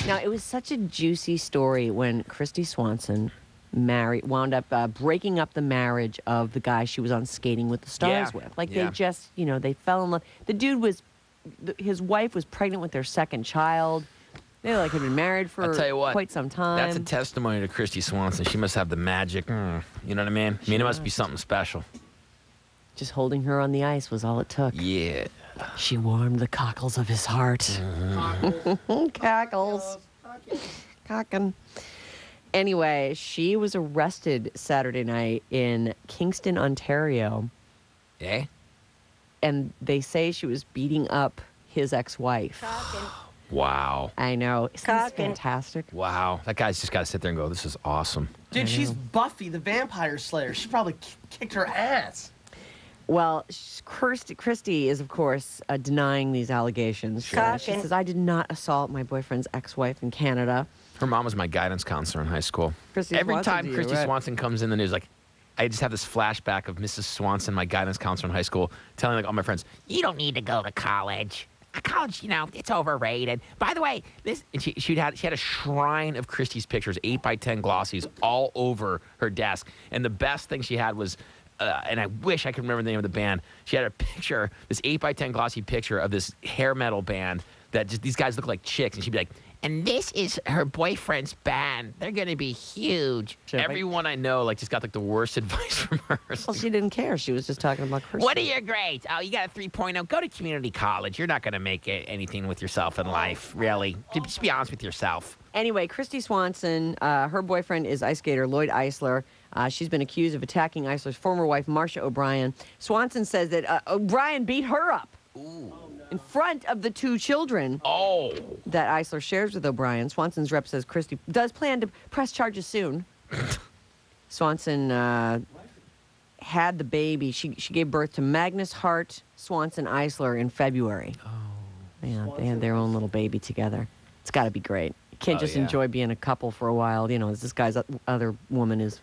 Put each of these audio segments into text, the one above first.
Now, it was such a juicy story when Christy Swanson wound up breaking up the marriage of the guy she was on Skating with the Stars with. Like, they just, they fell in love. The dude his wife was pregnant with their second child. They had been married for quite some time. That's a testimony to Christy Swanson. She must have the magic. You know what I mean? It must be something special. Just holding her on the ice was all it took. Yeah. She warmed the cockles of his heart. Cackles. Cockin'. Anyway, she was arrested Saturday night in Kingston, Ontario. Yeah? And they say she was beating up his ex-wife. Wow. I know. Isn't this fantastic? Wow. That guy's just got to sit there and go, this is awesome. Dude, she's Buffy the Vampire Slayer. She probably kicked her ass. Well, Christy is, of course, denying these allegations. She says, I did not assault my boyfriend's ex-wife in Canada. Her mom was my guidance counselor in high school. Every time Christy Swanson comes in the news, I just have this flashback of Mrs. Swanson, my guidance counselor in high school, telling all my friends, you don't need to go to college. College, it's overrated. By the way, she had a shrine of Christy's pictures, 8x10 glossies, all over her desk. And the best thing she had was, and I wish I could remember the name of the band. She had a picture, this 8x10 glossy picture of this hair metal band that just these guys look like chicks, and she'd be like, and this is her boyfriend's band. They're going to be huge. Everyone I know just got the worst advice from her. Well, she didn't care. She was just talking about Christy. What are your grades? Oh, you got a 3.0. Go to community college. You're not going to make anything with yourself in life, really. Just be honest with yourself. Anyway, Christy Swanson, her boyfriend is ice skater Lloyd Eisler. She's been accused of attacking Eisler's former wife, Marcia O'Brien. Swanson says that O'Brien beat her up. Ooh. In front of the two children that Eisler shares with O'Brien. Swanson's rep says Christy does plan to press charges soon. Swanson had the baby. She gave birth to Magnus Hart Swanson Eisler in February. Oh. Yeah, they had their own little baby together. It's got to be great. You can't just enjoy being a couple for a while. As this guy's other woman is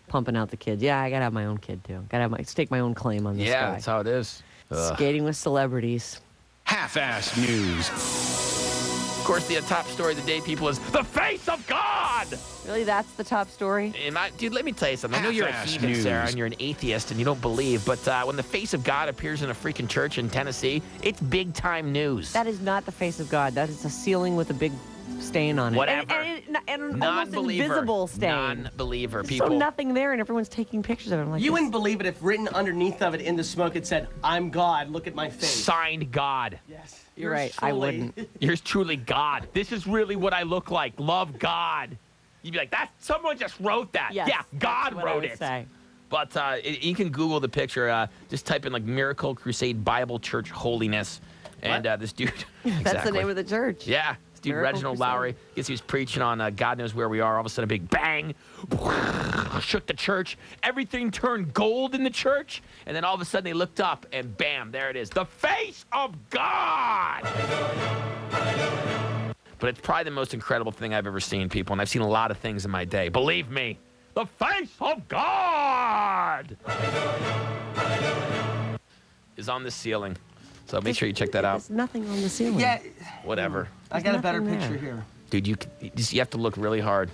pumping out the kids. Yeah, I got to have my own kid, too. Got to stake my own claim on this guy. Yeah, that's how it is. Skating with celebrities. Half-ass news. Of course, the top story of the day, people, is the face of God. Really, that's the top story? Dude, let me tell you something. I know you're a heathen, Sarah, and you're an atheist, and you don't believe, but when the face of God appears in a freaking church in Tennessee, it's big-time news. That is not the face of God. That is a ceiling with a big stain on it. Whatever. And an almost invisible stain. Non-believer people. So nothing there, and everyone's taking pictures of it. I'm like, you wouldn't believe it if written underneath of it in the smoke it said, I'm God, look at my face. Signed God. Yes. You're right, I wouldn't. Yours truly, God. This is really what I look like. Love God. You'd be like, someone just wrote that. Yes, yeah, God wrote it. Say. But you can Google the picture. Just type in Miracle Crusade Bible Church Holiness. And this dude. That's the name of the church. Yeah. Dude, Miracle Reginald Crusade. Lowry, I guess he was preaching on God Knows Where We Are. All of a sudden, a big bang, shook the church. Everything turned gold in the church. And then all of a sudden, they looked up, and bam, there it is. The face of God! But it's probably the most incredible thing I've ever seen, people. And I've seen a lot of things in my day. Believe me, the face of God is on the ceiling. So make sure you check that out. There's nothing on the ceiling. Yeah. Whatever. I got a better nothing picture there. here. Dude, you have to look really hard.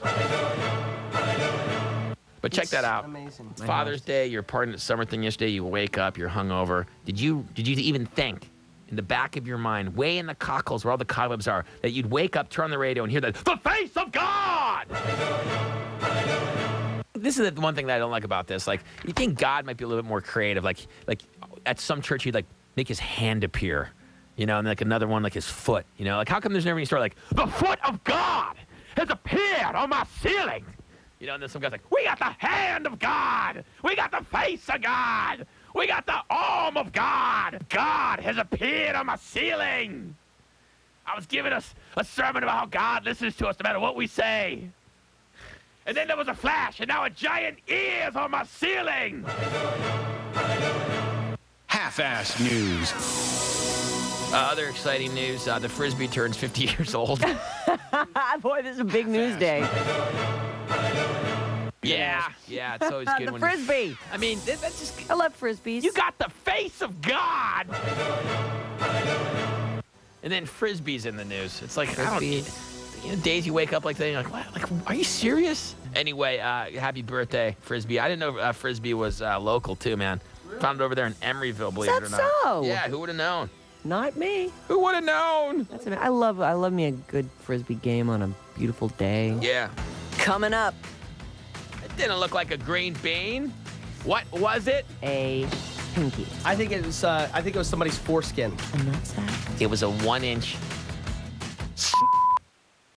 But check that out. Amazing. It's Father's Day. You're partying at summer thing yesterday. You wake up. You're hungover. Did you even think in the back of your mind, way in the cockles where all the cobwebs are, that you'd wake up, turn on the radio, and hear the face of God? This is the one thing that I don't like about this. You think God might be a little bit more creative. Like at some church, he'd make his hand appear, and another one his foot, how come there's never any story the foot of God has appeared on my ceiling, and then some guy's we got the hand of God, we got the face of God, we got the arm of God, God has appeared on my ceiling. I was giving us a sermon about how God listens to us no matter what we say, and then there was a flash, and now a giant ears on my ceiling. Half-ass news. Other exciting news, the Frisbee turns 50 years old. Boy, this is a big news day. Yeah, it's always good the when Frisbee. I mean, that's just... I love Frisbees. You got the face of God! And then Frisbee's in the news. It's days you wake up like that, you're like, what? Like, are you serious? Anyway, happy birthday, Frisbee. I didn't know Frisbee was local, too, man. Really? Found it over there in Emeryville, believe it or not. So? Yeah, who would have known? Not me. Who would have known? That's amazing. I love me a good Frisbee game on a beautiful day. Yeah. Coming up. It didn't look like a green bean. What was it? A pinky. I think it was somebody's foreskin. A nutsack? It was a 1-inch